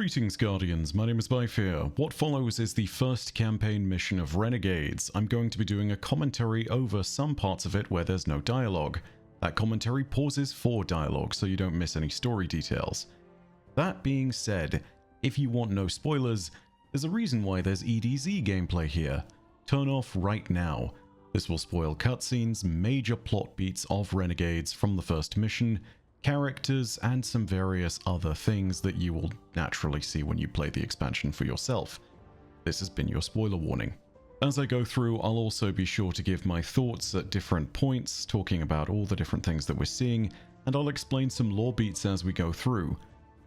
Greetings, Guardians. My name is Byfear. What follows is the first campaign mission of Renegades. I'm going to be doing a commentary over some parts of it where there's no dialogue. That commentary pauses for dialogue, so you don't miss any story details. That being said, if you want no spoilers, there's a reason why there's EDZ gameplay here. Turn off right now. This will spoil cutscenes, major plot beats of Renegades from the first mission, characters, and some various other things that you will naturally see when you play the expansion for yourself. This has been your spoiler warning. As I go through, I'll also be sure to give my thoughts at different points, talking about all the different things that we're seeing, and I'll explain some lore beats as we go through.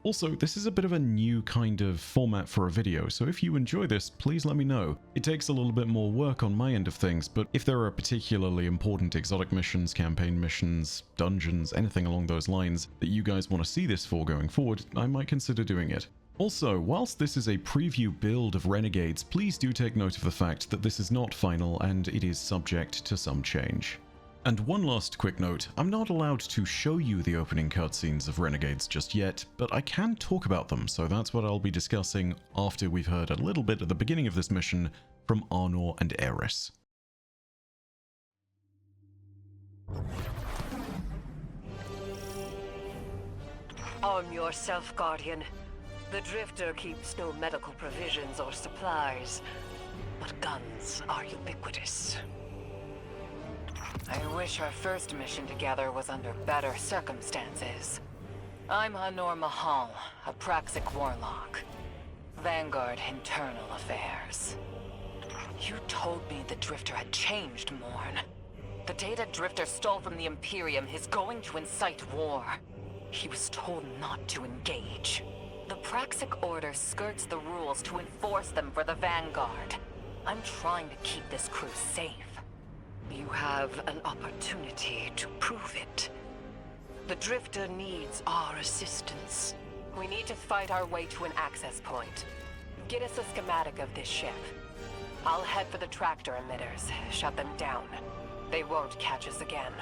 Also, this is a bit of a new kind of format for a video, so if you enjoy this, please let me know. It takes a little bit more work on my end of things, but if there are particularly important exotic missions, campaign missions, dungeons, anything along those lines that you guys want to see this for going forward, I might consider doing it. Also, whilst this is a preview build of Renegades, please do take note of the fact that this is not final and it is subject to some change. And one last quick note, I'm not allowed to show you the opening cutscenes of Renegades just yet, but I can talk about them, so that's what I'll be discussing after we've heard a little bit at the beginning of this mission from Arnor and Eris. Arm yourself, Guardian. The Drifter keeps no medical provisions or supplies, but guns are ubiquitous. I wish our first mission together was under better circumstances. I'm Anor Mahal, a Praxic warlock. Vanguard Internal Affairs. You told me the Drifter had changed, Morn. The data Drifter stole from the Imperium is going to incite war. He was told not to engage. The Praxic Order skirts the rules to enforce them for the Vanguard. I'm trying to keep this crew safe. You have an opportunity to prove it. The Drifter needs our assistance. We need to fight our way to an access point. Get us a schematic of this ship. I'll head for the tractor emitters, shut them down. They won't catch us again.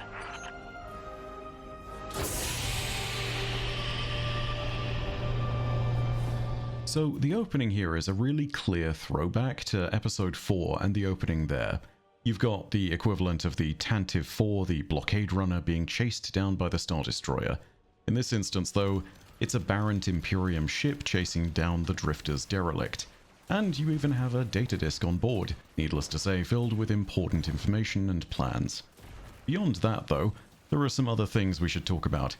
So the opening here is a really clear throwback to episode 4 and the opening there. You've got the equivalent of the Tantive 4, the blockade runner, being chased down by the Star Destroyer. In this instance, though, it's a Barrent Imperium ship chasing down the Drifter's derelict. And you even have a data disk on board, needless to say, filled with important information and plans. Beyond that, though, there are some other things we should talk about.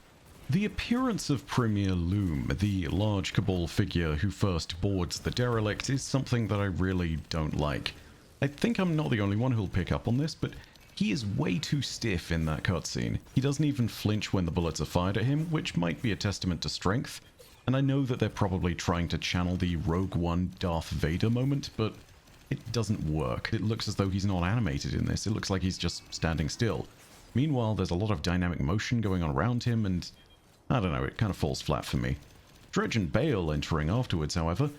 The appearance of Premier Loom, the large Cabal figure who first boards the derelict, is something that I really don't like. I think I'm not the only one who'll pick up on this, but he is way too stiff in that cutscene. He doesn't even flinch when the bullets are fired at him, which might be a testament to strength. And I know that they're probably trying to channel the Rogue One Darth Vader moment, but it doesn't work. It looks as though he's not animated in this. It looks like he's just standing still. Meanwhile, there's a lot of dynamic motion going on around him, and I don't know, it kind of falls flat for me. Dredge and Bale entering afterwards, however,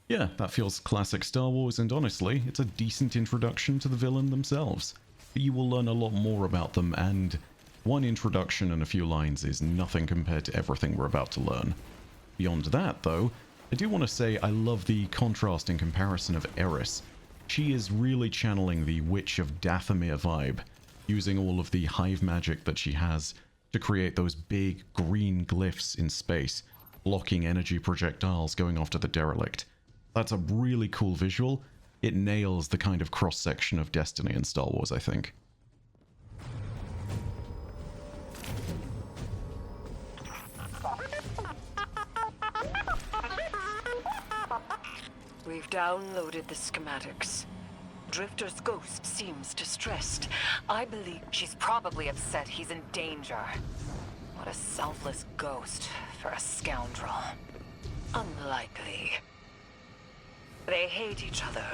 yeah, that feels classic Star Wars, and honestly, it's a decent introduction to the villain themselves. But you will learn a lot more about them, and one introduction and a few lines is nothing compared to everything we're about to learn. Beyond that, though, I do want to say I love the contrast and comparison of Eris. She is really channeling the Witch of Dathomir vibe, using all of the hive magic that she has to create those big green glyphs in space, blocking energy projectiles going after the derelict. That's a really cool visual. It nails the kind of cross-section of Destiny in Star Wars, I think. We've downloaded the schematics. Drifter's ghost seems distressed. I believe she's probably upset he's in danger. What a selfless ghost for a scoundrel. Unlikely. They hate each other,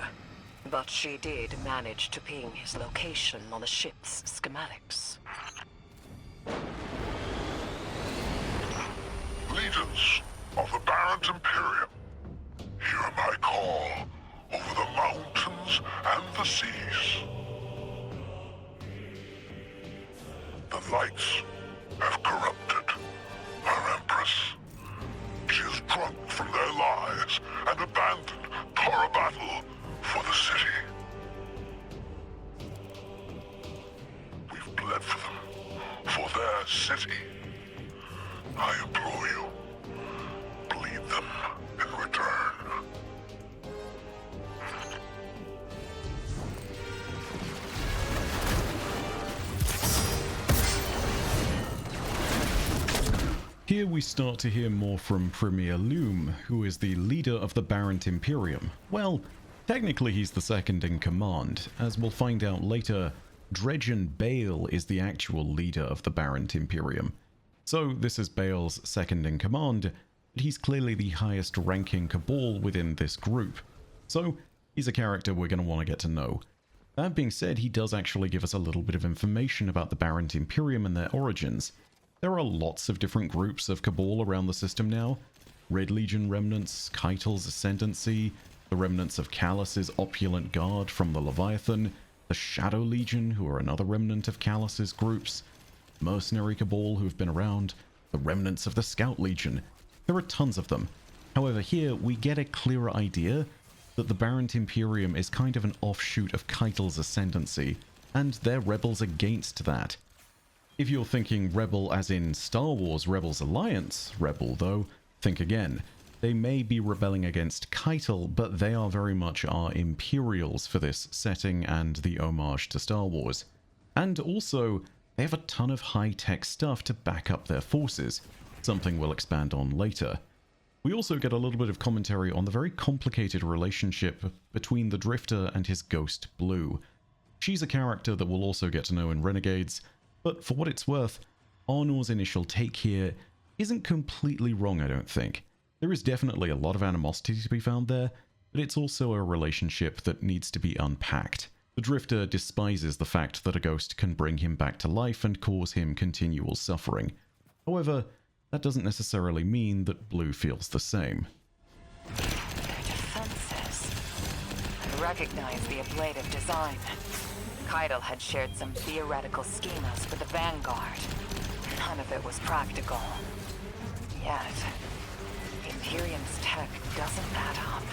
but she did manage to ping his location on the ship's schematics. Legions of the Barrent Imperium, hear my call over the mountains and the seas. The lights have corrupted our Empress. She is drunk from their lies for a battle for the city. We've bled for them, for their city. I implore you, bleed them in return. Here we start to hear more from Premier Loom, who is the leader of the Barrent Imperium. Well, technically he's the second in command. As we'll find out later, Dredgen Bale is the actual leader of the Barrent Imperium. So this is Bale's second in command, but he's clearly the highest ranking Cabal within this group. So he's a character we're going to want to get to know. That being said, he does actually give us a little bit of information about the Barrent Imperium and their origins. There are lots of different groups of Cabal around the system now. Red Legion remnants, Keitel's Ascendancy, the remnants of Callus's opulent guard from the Leviathan, the Shadow Legion, who are another remnant of Callus's groups, Mercenary Cabal who have been around, the remnants of the Scout Legion. There are tons of them. However, here we get a clearer idea that the Barrent Imperium is kind of an offshoot of Keitel's Ascendancy, and they're rebels against that. If you're thinking rebel as in Star Wars Rebels Alliance rebel, though, think again. They may be rebelling against Keitel, but they are very much our Imperials for this setting and the homage to Star Wars. And also, they have a ton of high-tech stuff to back up their forces, something we'll expand on later. We also get a little bit of commentary on the very complicated relationship between the Drifter and his ghost Blue. She's a character that we'll also get to know in Renegades, but for what it's worth, Arnor's initial take here isn't completely wrong, I don't think. There is definitely a lot of animosity to be found there, but it's also a relationship that needs to be unpacked. The Drifter despises the fact that a ghost can bring him back to life and cause him continual suffering. However, that doesn't necessarily mean that Blue feels the same. Their defenses. I recognize the ablative design. Keitel had shared some theoretical schemas with the Vanguard. None of it was practical. Yet, Imperium's tech doesn't add up.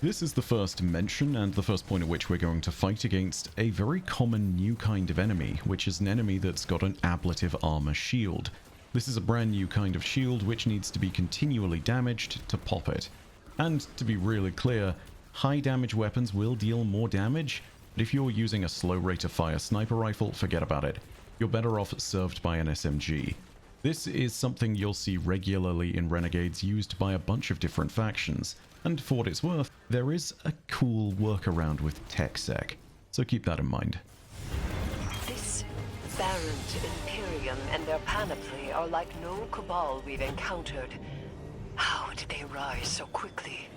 This is the first mention and the first point at which we're going to fight against a very common new kind of enemy, which is an enemy that's got an ablative armor shield. This is a brand new kind of shield which needs to be continually damaged to pop it. And to be really clear, high damage weapons will deal more damage, but if you're using a slow rate of fire sniper rifle, forget about it. You're better off served by an SMG. This is something you'll see regularly in Renegades used by a bunch of different factions, and for what it's worth, there is a cool workaround with TechSec, so keep that in mind. This Barrent Imperium and their panoply are like no Cabal we've encountered. How did they rise so quickly?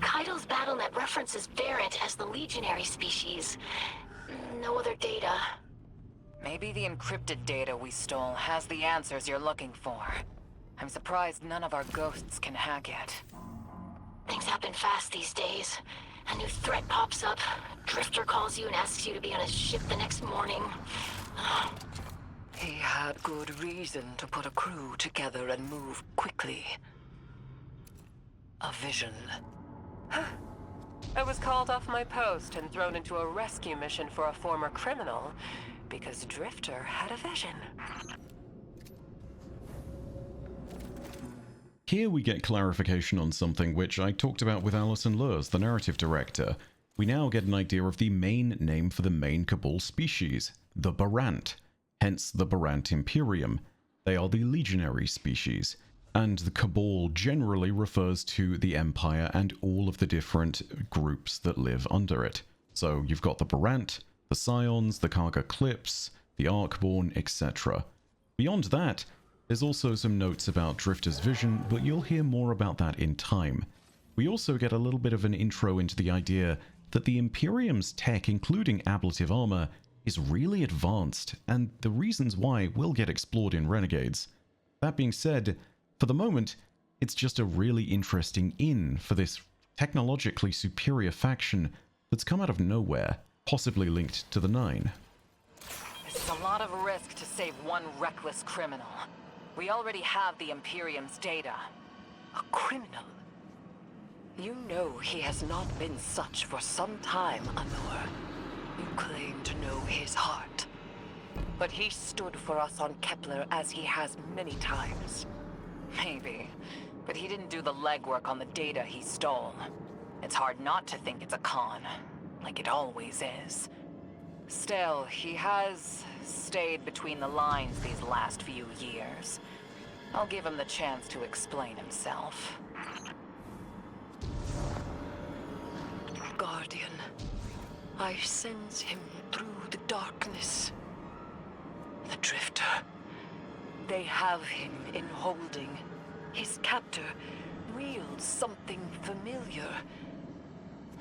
Keitel's BattleNet references Barrent as the legionary species. No other data. Maybe the encrypted data we stole has the answers you're looking for. I'm surprised none of our ghosts can hack it. Things happen fast these days. A new threat pops up. Drifter calls you and asks you to be on his ship the next morning. He had good reason to put a crew together and move quickly. A vision. I was called off my post and thrown into a rescue mission for a former criminal because Drifter had a vision. Here we get clarification on something which I talked about with Alison Lurs, the narrative director. We now get an idea of the main name for the main Cabal species, the Barrant, hence the Barrant Imperium. They are the legionary species, and the Cabal generally refers to the Empire and all of the different groups that live under it. So you've got the Barrant, the Scions, the Karga Clips, the Arcborn, etc. Beyond that, there's also some notes about Drifter's vision, but you'll hear more about that in time. We also get a little bit of an intro into the idea that the Imperium's tech, including ablative armor, is really advanced, and the reasons why will get explored in Renegades. That being said, for the moment, it's just a really interesting in for this technologically superior faction that's come out of nowhere, possibly linked to the Nine. This is a lot of risk to save one reckless criminal. We already have the Imperium's data. A criminal? You know he has not been such for some time, Anor. You claim to know his heart. But he stood for us on Kepler as he has many times. Maybe. But he didn't do the legwork on the data he stole. It's hard not to think it's a con. Like it always is. Still, he has stayed between the lines these last few years. I'll give him the chance to explain himself. Guardian, I sense him through the darkness. The Drifter. They have him in holding. His captor wields something familiar.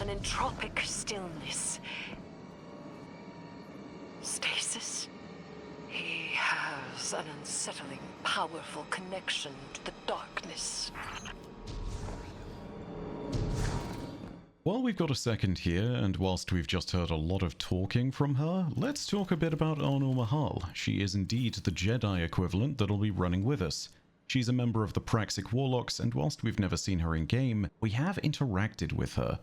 An entropic stillness. Stasis? He has an unsettling, powerful connection to the darkness. While we've got a second here, and whilst we've just heard a lot of talking from her, let's talk a bit about Anor Mahal. She is indeed the Jedi equivalent that'll be running with us. She's a member of the Praxic Warlocks, and whilst we've never seen her in-game, we have interacted with her.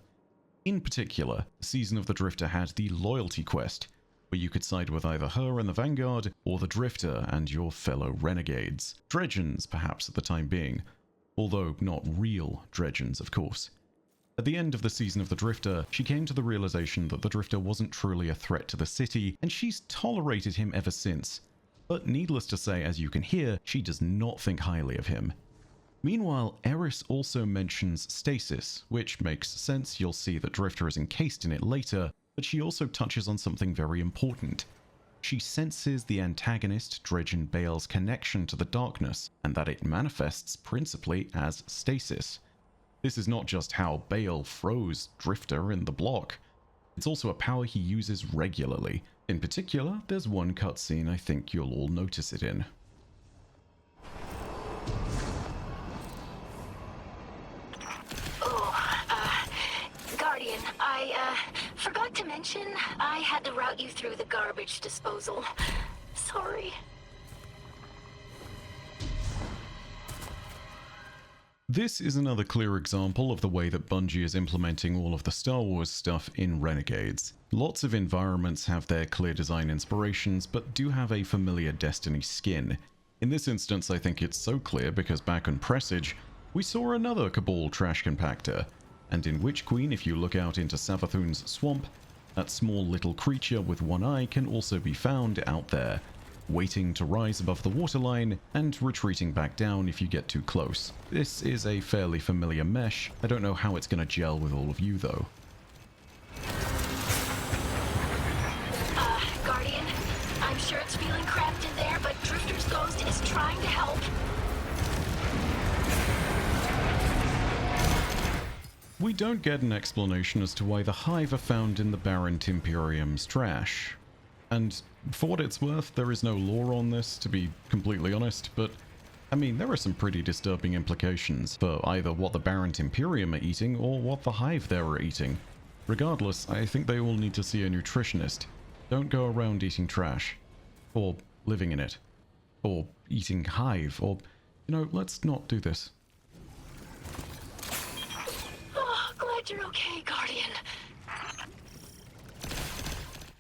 In particular, Season of the Drifter had the Loyalty Quest, where you could side with either her and the Vanguard, or the Drifter and your fellow renegades. Dredgens, perhaps at the time being. Although not real Dredgens, of course. At the end of the Season of the Drifter, she came to the realization that the Drifter wasn't truly a threat to the city, and she's tolerated him ever since. But needless to say, as you can hear, she does not think highly of him. Meanwhile, Eris also mentions stasis, which makes sense. You'll see that Drifter is encased in it later, but she also touches on something very important. She senses the antagonist Dredgen Bale's connection to the darkness, and that it manifests principally as stasis. This is not just how Bale froze Drifter in the block. It's also a power he uses regularly. In particular, there's one cutscene I think you'll all notice it in. Guardian, I forgot to mention I had to route you through the garbage disposal. Sorry. This is another clear example of the way that Bungie is implementing all of the Star Wars stuff in Renegades. Lots of environments have their clear design inspirations, but do have a familiar Destiny skin. In this instance, I think it's so clear because back on Presage, we saw another Cabal trash compactor, and in Witch Queen, if you look out into Savathun's swamp, that small little creature with one eye can also be found out there, waiting to rise above the waterline and retreating back down if you get too close. This is a fairly familiar mesh. I don't know how it's going to gel with all of you though. Guardian, I'm sure it's feeling cramped in there, but Drifter's ghost is trying to help. We don't get an explanation as to why the Hive are found in the Barrent Imperium's trash. And for what it's worth, there is no lore on this, to be completely honest, but I mean, there are some pretty disturbing implications for either what the Barrent Imperium are eating or what the Hive there are eating. Regardless, I think they all need to see a nutritionist. Don't go around eating trash. Or living in it. Or eating Hive, or, you know, let's not do this. Oh, glad you're okay, Guardian.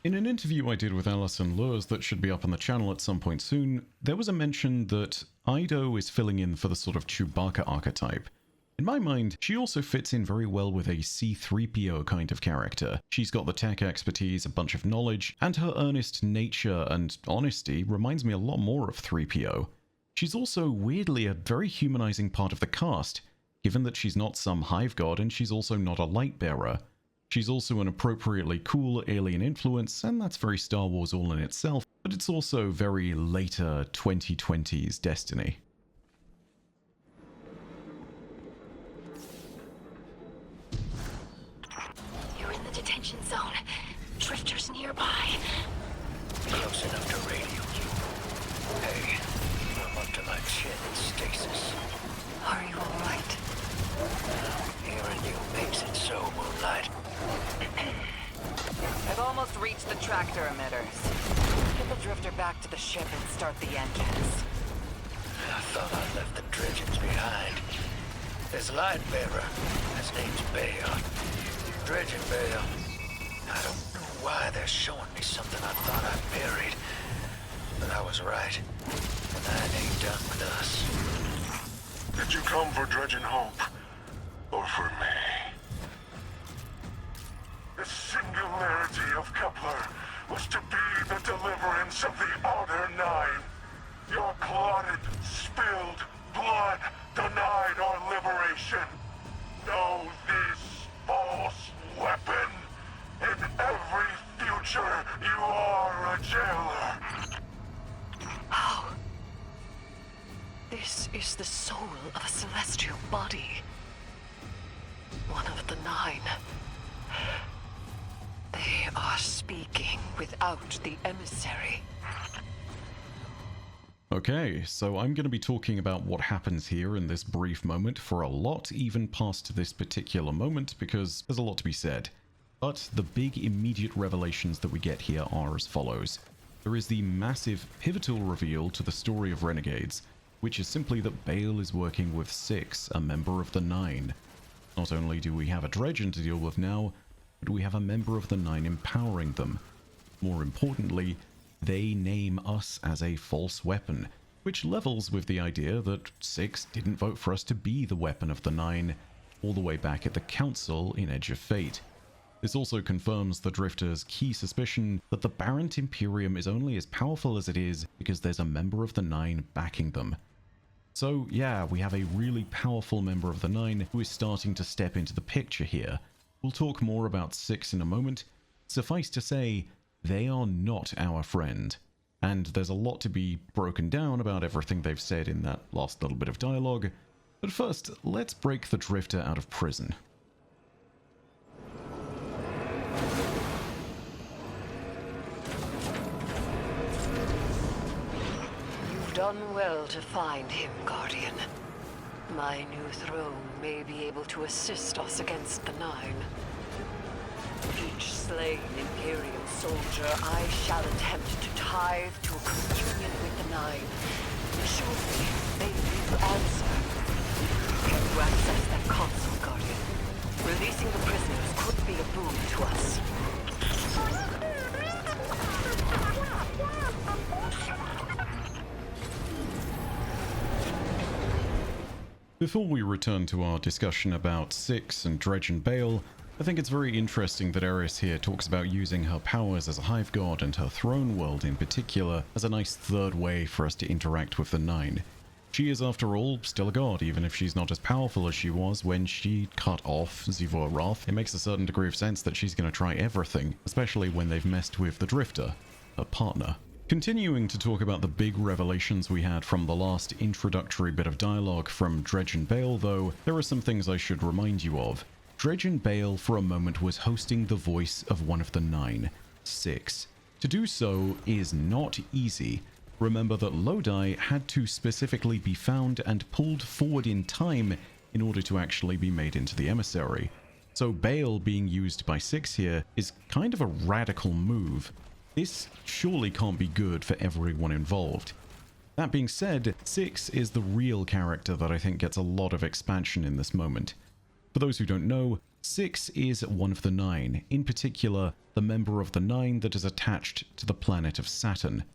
In an interview I did with Alison Lurs that should be up on the channel at some point soon, there was a mention that Eido is filling in for the sort of Chewbacca archetype. In my mind, she also fits in very well with a C-3PO kind of character. She's got the tech expertise, a bunch of knowledge, and her earnest nature and honesty reminds me a lot more of 3PO. She's also weirdly a very humanizing part of the cast, given that she's not some hive god and she's also not a light bearer. She's also an appropriately cool alien influence, and that's very Star Wars all in itself, but it's also very later 2020s Destiny. You're in the detention zone. Drifter's nearby. Close enough to radio you. Hey, I'm up to my chin in stasis. Are you alright? Hearing you makes it so, Moonlight. I've almost reached the tractor emitters. Get the Drifter back to the ship and start the engines. thought I left the dredgens behind. There's Lightbearer. His name's Bale. Dredgen Bale. I don't know why they're showing me something I thought I buried. But I was right. The Nine ain't done with us. Did you come for Dredgen Hope? Or for me? The singularity of Kepler was to be the deliverance of the Outer Nine. Your clotted, spilled blood denied our liberation. Know this false weapon. In every future, you are a jailer. How? This is the soul of a celestial body. One of the Nine. They are speaking without the emissary. Okay, so I'm going to be talking about what happens here in this brief moment for a lot, even past this particular moment, because there's a lot to be said. But the big immediate revelations that we get here are as follows. There is the massive pivotal reveal to the story of Renegades, which is simply that Bale is working with Six, a member of the Nine. Not only do we have a Dredgen to deal with now, but we have a member of the Nine empowering them. More importantly, they name us as a false weapon, which levels with the idea that Six didn't vote for us to be the weapon of the Nine all the way back at the Council in Edge of Fate. This also confirms the Drifter's key suspicion that the Barrent Imperium is only as powerful as it is because there's a member of the Nine backing them. So yeah, we have a really powerful member of the Nine who is starting to step into the picture here. We'll talk more about Six in a moment. Suffice to say, they are not our friend. And there's a lot to be broken down about everything they've said in that last little bit of dialogue. But first, let's break the Drifter out of prison. You've done well to find him, Guardian. My new throne may be able to assist us against the Nine. Each slain Imperial soldier I shall attempt to tithe to a communion with the Nine. Surely they will answer. Can you access that console, Guardian? Releasing the prisoners could be a boon to us. Before we return to our discussion about Six and Dredgen Bale, I think it's very interesting that Eris here talks about using her powers as a hive god and her throne world in particular as a nice third way for us to interact with the Nine. She is, after all, still a god, even if she's not as powerful as she was when she cut off Zivor Roth. It makes a certain degree of sense that she's going to try everything, especially when they've messed with the Drifter, her partner. Continuing to talk about the big revelations we had from the last introductory bit of dialogue from Dredgen Bale, though, there are some things I should remind you of. Dredgen Bale for a moment was hosting the voice of one of the Nine, Six. To do so is not easy. Remember that Lodi had to specifically be found and pulled forward in time in order to actually be made into the emissary. So Bale being used by Six here is kind of a radical move. This surely can't be good for everyone involved. That being said, Six is the real character that I think gets a lot of expansion in this moment. For those who don't know, Six is one of the Nine, in particular, the member of the Nine that is attached to the planet of Saturn.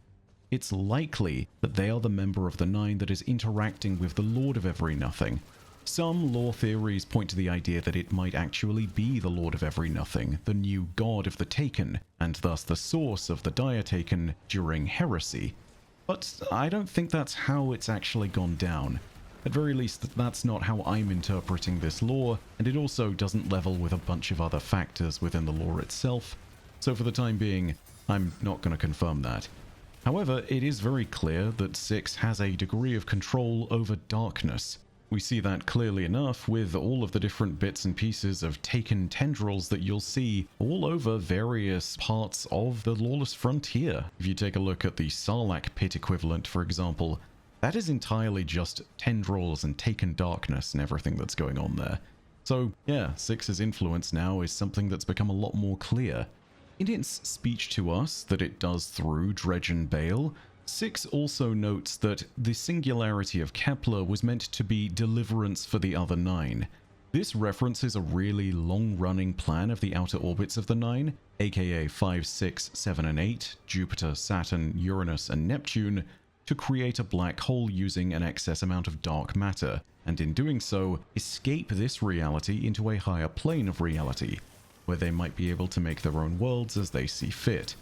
It's likely that they are the member of the Nine that is interacting with the Lord of Everynothing. Some lore theories point to the idea that it might actually be the Lord of Everynothing, the new god of the Taken, and thus the source of the Dire Taken during Heresy. But I don't think that's how it's actually gone down. At very least, that's not how I'm interpreting this lore, and it also doesn't level with a bunch of other factors within the lore itself. So for the time being, I'm not going to confirm that. However, it is very clear that Six has a degree of control over darkness. We see that clearly enough with all of the different bits and pieces of Taken tendrils that you'll see all over various parts of the Lawless Frontier. If you take a look at the Sarlacc pit equivalent, for example, that is entirely just tendrils and Taken darkness and everything that's going on there. So yeah, Six's influence now is something that's become a lot more clear. In its speech to us that it does through Dredgen Bale, Six also notes that the singularity of Kepler was meant to be deliverance for the other nine. This references a really long-running plan of the outer orbits of the nine, aka 5, 6, 7, and 8, Jupiter, Saturn, Uranus, and Neptune, to create a black hole using an excess amount of dark matter, and in doing so, escape this reality into a higher plane of reality, where they might be able to make their own worlds as they see fit.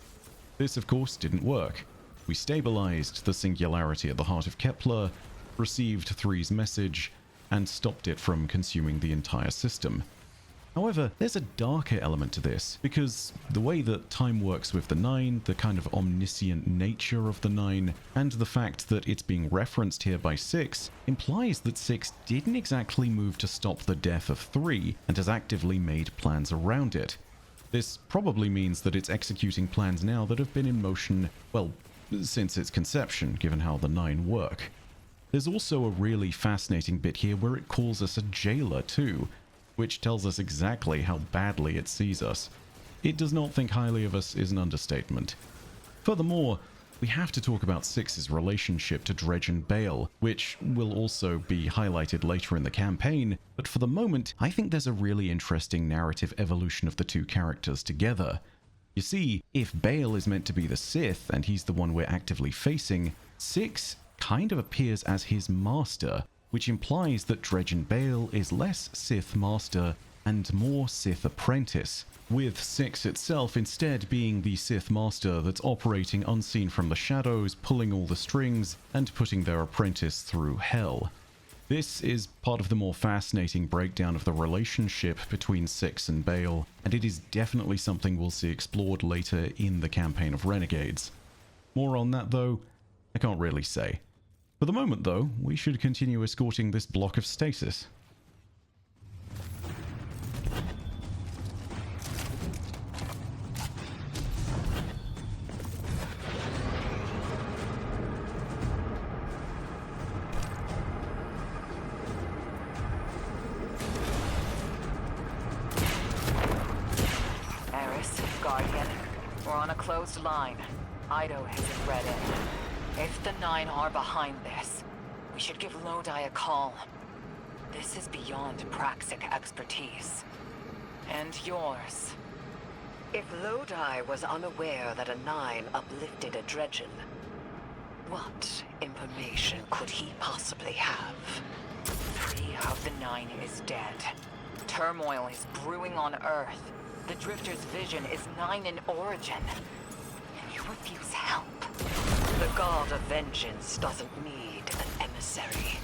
This, of course, didn't work. We stabilized the singularity at the heart of Kepler, received 3's message, and stopped it from consuming the entire system. However, there's a darker element to this, because the way that time works with the Nine, the kind of omniscient nature of the Nine, and the fact that it's being referenced here by Six, implies that Six didn't exactly move to stop the death of 3, and has actively made plans around it. This probably means that it's executing plans now that have been in motion, well, since its conception, given how the Nine work. There's also a really fascinating bit here where it calls us a jailer too, which tells us exactly how badly it sees us. It does not think highly of us is an understatement. Furthermore, we have to talk about Six's relationship to Dredge and Bale, which will also be highlighted later in the campaign, but for the moment, I think there's a really interesting narrative evolution of the two characters together. You see, if Bale is meant to be the Sith, and he's the one we're actively facing, Six kind of appears as his master, which implies that Dredge and Bale is less Sith master and more Sith apprentice, with Six itself instead being the Sith master that's operating unseen from the shadows, pulling all the strings, and putting their apprentice through hell. This is part of the more fascinating breakdown of the relationship between Six and Bale, and it is definitely something we'll see explored later in the campaign of Renegades. More on that though, I can't really say. For the moment though, we should continue escorting this block of stasis. Guardian, we're on a closed line. Ido hasn't read it. If the Nine are behind this, we should give Lodi a call. This is beyond Praxic expertise. And yours. If Lodi was unaware that a Nine uplifted a Dredgen, what information could he possibly have? 3 of the 9 is dead. Turmoil is brewing on Earth. The Drifter's vision is 9 in origin. And you refuse help. The God of Vengeance doesn't need an emissary.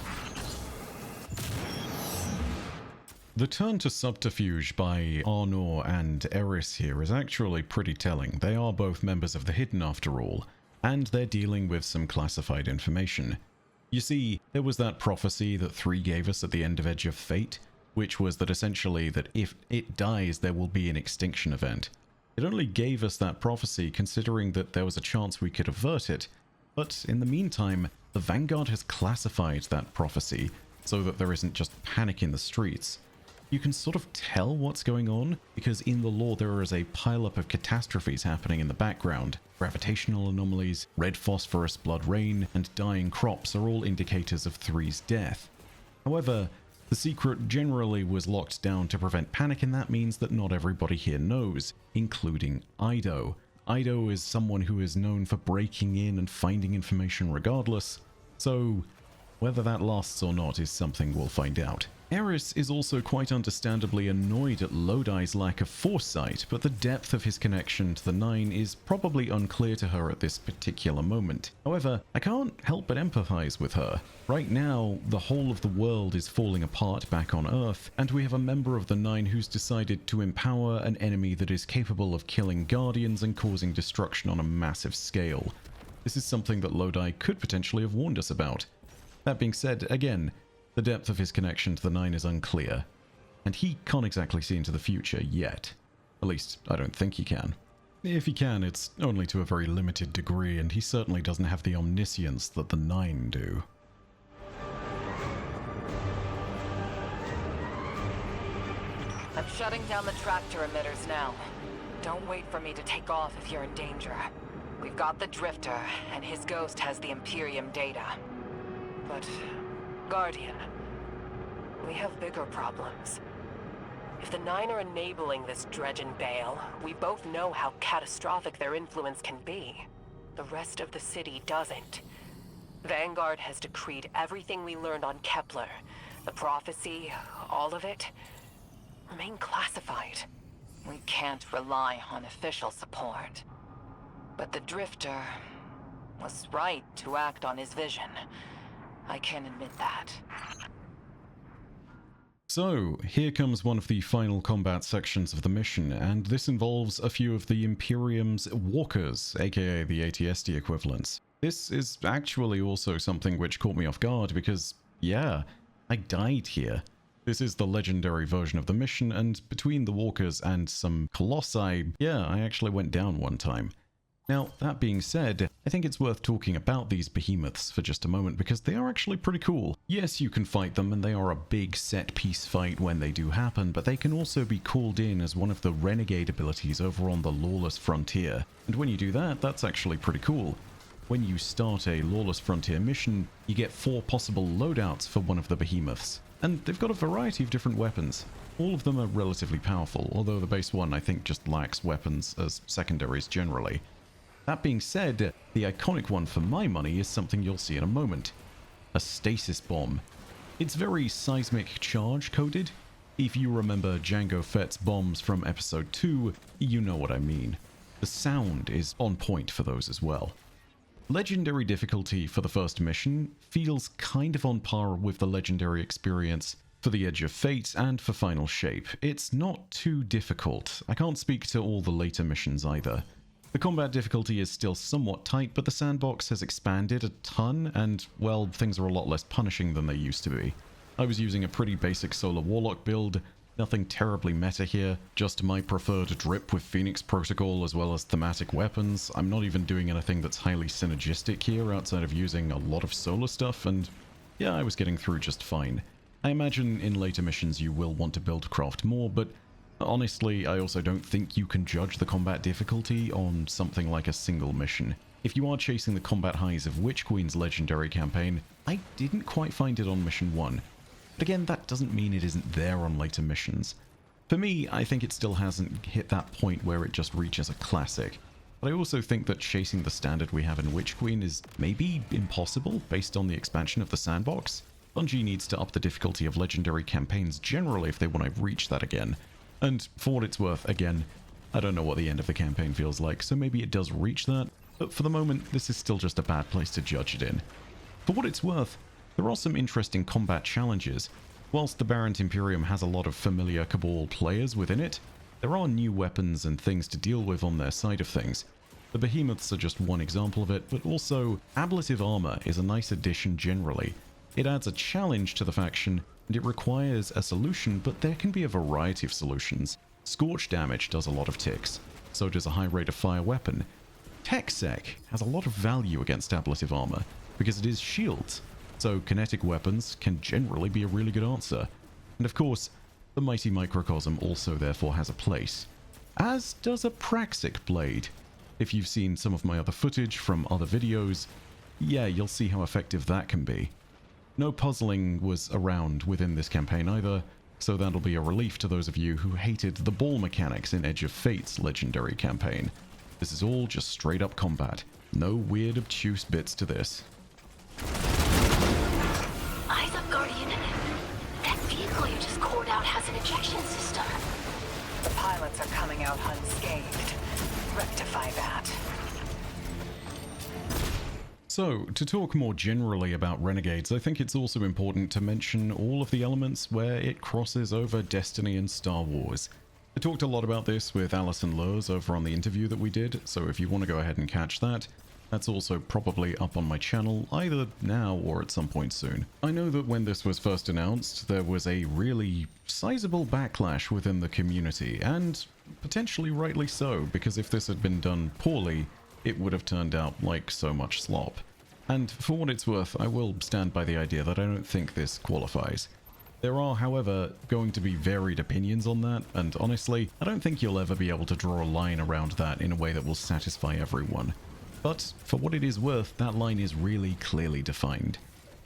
The turn to subterfuge by Arnor and Eris here is actually pretty telling. They are both members of the Hidden after all, and they're dealing with some classified information. You see, there was that prophecy that 3 gave us at the end of Edge of Fate, which was that essentially that if it dies, there will be an extinction event. It only gave us that prophecy considering that there was a chance we could avert it, but in the meantime, the Vanguard has classified that prophecy so that there isn't just panic in the streets. You can sort of tell what's going on, because in the lore there is a pileup of catastrophes happening in the background. Gravitational anomalies, red phosphorus blood rain, and dying crops are all indicators of 3's death. However, the secret generally was locked down to prevent panic, and that means that not everybody here knows, including Ido. Ido is someone who is known for breaking in and finding information regardless, so whether that lasts or not is something we'll find out. Eris is also quite understandably annoyed at Lodi's lack of foresight, but the depth of his connection to the 9 is probably unclear to her at this particular moment. However, I can't help but empathize with her. Right now, the whole of the world is falling apart back on Earth, and we have a member of the 9 who's decided to empower an enemy that is capable of killing Guardians and causing destruction on a massive scale. This is something that Lodi could potentially have warned us about. That being said, again, the depth of his connection to the 9 is unclear, and he can't exactly see into the future yet. At least, I don't think he can. If he can, it's only to a very limited degree, and he certainly doesn't have the omniscience that the 9 do. I'm shutting down the tractor emitters now. Don't wait for me to take off if you're in danger. We've got the Drifter, and his ghost has the Imperium data. But, Guardian, we have bigger problems. If the Nine are enabling this Dredgen Bale, we both know how catastrophic their influence can be. The rest of the city doesn't. Vanguard has decreed everything we learned on Kepler, the prophecy, all of it, remain classified. We can't rely on official support. But the Drifter was right to act on his vision. I can admit that. So, here comes one of the final combat sections of the mission, and this involves a few of the Imperium's walkers, aka the ATST equivalents. This is actually also something which caught me off guard because, yeah, I died here. This is the legendary version of the mission, and between the walkers and some colossi, yeah, I actually went down one time. Now, that being said, I think it's worth talking about these behemoths for just a moment because they are actually pretty cool. Yes, you can fight them and they are a big set-piece fight when they do happen, but they can also be called in as one of the renegade abilities over on the Lawless Frontier. And when you do that, that's actually pretty cool. When you start a Lawless Frontier mission, you get 4 possible loadouts for one of the behemoths. And they've got a variety of different weapons. All of them are relatively powerful, although the base one I think just lacks weapons as secondaries generally. That being said, the iconic one for my money is something you'll see in a moment. A stasis bomb. It's very seismic charge coded. If you remember Jango Fett's bombs from episode 2, you know what I mean. The sound is on point for those as well. Legendary difficulty for the first mission feels kind of on par with the legendary experience for the Edge of Fate and for Final Shape. It's not too difficult. I can't speak to all the later missions either. The combat difficulty is still somewhat tight, but the sandbox has expanded a ton, and, well, things are a lot less punishing than they used to be. I was using a pretty basic Solar Warlock build, nothing terribly meta here, just my preferred drip with Phoenix Protocol as well as thematic weapons. I'm not even doing anything that's highly synergistic here outside of using a lot of solar stuff, and yeah, I was getting through just fine. I imagine in later missions you will want to build craft more, but honestly, I also don't think you can judge the combat difficulty on something like a single mission. If you are chasing the combat highs of Witch Queen's legendary campaign, I didn't quite find it on mission 1. But again, that doesn't mean it isn't there on later missions. For me, I think it still hasn't hit that point where it just reaches a classic. But I also think that chasing the standard we have in Witch Queen is maybe impossible based on the expansion of the sandbox. Bungie needs to up the difficulty of legendary campaigns generally if they want to reach that again. And for what it's worth, again, I don't know what the end of the campaign feels like, so maybe it does reach that, but for the moment, this is still just a bad place to judge it in. For what it's worth, there are some interesting combat challenges. Whilst the Barrent Imperium has a lot of familiar Cabal players within it, there are new weapons and things to deal with on their side of things. The Behemoths are just one example of it, but also, ablative armor is a nice addition generally. It adds a challenge to the faction, and it requires a solution, but there can be a variety of solutions. Scorch damage does a lot of ticks, so does a high rate of fire weapon. TechSec has a lot of value against ablative armor, because it is shields, so kinetic weapons can generally be a really good answer. And of course, the mighty Microcosm also therefore has a place. As does a Praxic blade. If you've seen some of my other footage from other videos, yeah, you'll see how effective that can be. No puzzling was around within this campaign either, so that'll be a relief to those of you who hated the ball mechanics in Edge of Fate's legendary campaign. This is all just straight up combat. No weird obtuse bits to this. Eyes up, Guardian. That vehicle you just cored out has an ejection system. The pilots are coming out unscathed. Rectify that. So, to talk more generally about Renegades, I think it's also important to mention all of the elements where it crosses over Destiny and Star Wars. I talked a lot about this with Alison Lurs over on the interview that we did, so if you want to go ahead and catch that, that's also probably up on my channel, either now or at some point soon. I know that when this was first announced, there was a really sizable backlash within the community, and potentially rightly so, because if this had been done poorly, it would have turned out like so much slop. And for what it's worth, I will stand by the idea that I don't think this qualifies. There are, however, going to be varied opinions on that, and honestly, I don't think you'll ever be able to draw a line around that in a way that will satisfy everyone. But for what it is worth, that line is really clearly defined.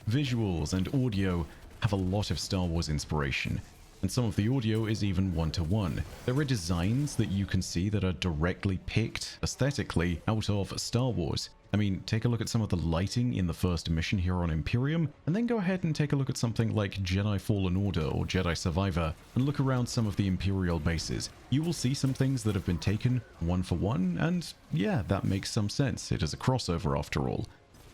Visuals and audio have a lot of Star Wars inspiration, and some of the audio is even one-to-one. There are designs that you can see that are directly picked aesthetically out of Star Wars. I mean, take a look at some of the lighting in the first mission here on Imperium, and then go ahead and take a look at something like Jedi Fallen Order or Jedi Survivor, and look around some of the Imperial bases. You will see some things that have been taken one for one, and yeah, that makes some sense. It is a crossover after all.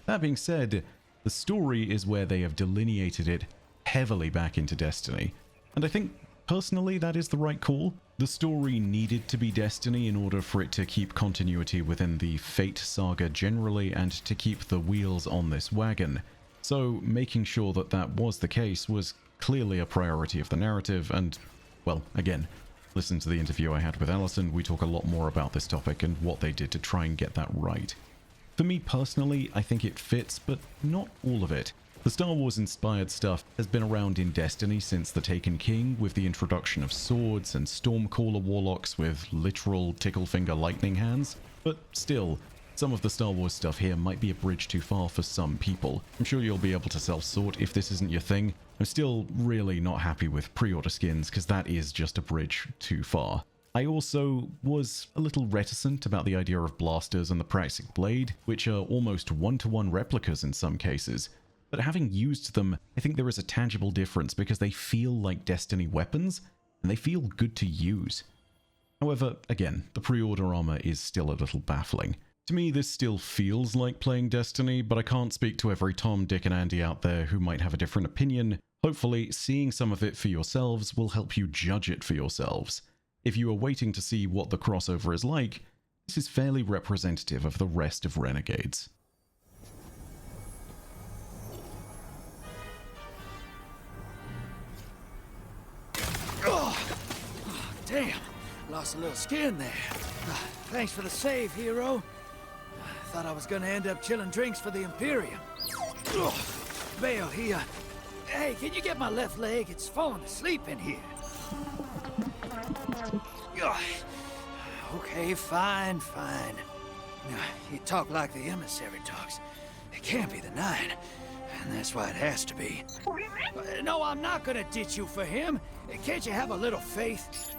That being said, the story is where they have delineated it heavily back into Destiny, and I think personally that is the right call. The story needed to be Destiny in order for it to keep continuity within the Fate saga generally and to keep the wheels on this wagon. So making sure that that was the case was clearly a priority of the narrative, and, well, again, listen to the interview I had with Allison. We talk a lot more about this topic and what they did to try and get that right. For me personally, I think it fits, but not all of it. The Star Wars inspired stuff has been around in Destiny since the Taken King, with the introduction of swords and Stormcaller warlocks with literal tickle-finger lightning hands, but still, some of the Star Wars stuff here might be a bridge too far for some people. I'm sure you'll be able to self-sort if this isn't your thing. I'm still really not happy with pre-order skins, because that is just a bridge too far. I also was a little reticent about the idea of blasters and the Praxic Blade, which are almost one-to-one replicas in some cases. But having used them, I think there is a tangible difference because they feel like Destiny weapons, and they feel good to use. However, again, the pre-order armor is still a little baffling. To me, this still feels like playing Destiny, but I can't speak to every Tom, Dick, and Andy out there who might have a different opinion. Hopefully, seeing some of it for yourselves will help you judge it for yourselves. If you are waiting to see what the crossover is like, this is fairly representative of the rest of Renegades. Damn, lost a little skin there. Thanks for the save, hero. Thought I was gonna end up chilling drinks for the Imperium. Vale, hey, can you get my left leg? It's falling asleep in here. Okay, fine. You talk like the emissary talks. It can't be the 9, and that's why it has to be. No, I'm not gonna ditch you for him. Can't you have a little faith?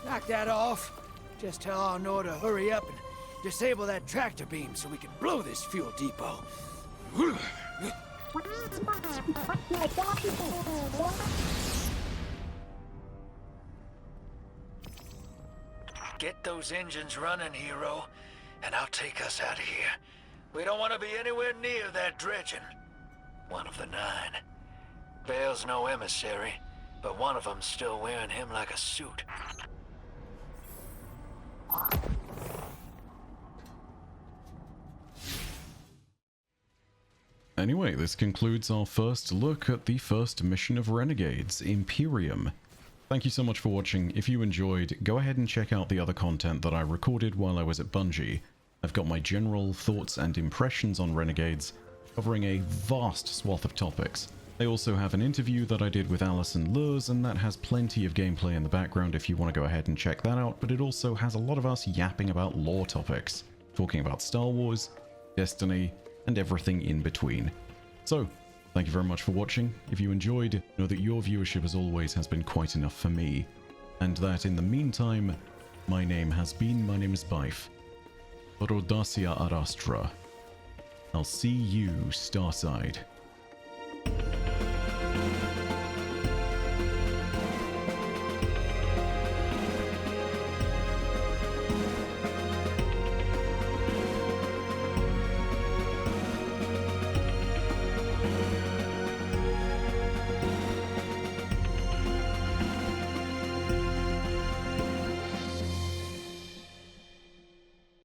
Knock that off. Just tell Arnor to hurry up and disable that tractor beam so we can blow this fuel depot. Get those engines running, hero, and I'll take us out of here. We don't want to be anywhere near that dredging. One of the 9. Vale's no emissary, but one of them's still wearing him like a suit. Anyway, this concludes our first look at the first mission of Renegades, Imperium. Thank you so much for watching. If you enjoyed, go ahead and check out the other content that I recorded while I was at Bungie. I've got my general thoughts and impressions on Renegades, covering a vast swath of topics. I also have an interview that I did with Allison Lurs, and that has plenty of gameplay in the background if you want to go ahead and check that out, but it also has a lot of us yapping about lore topics, talking about Star Wars, Destiny, and everything in between. So, thank you very much for watching. If you enjoyed, know that your viewership as always has been quite enough for me, and that in the meantime, my name is Bife. Rodacia Arastra. I'll see you Starside.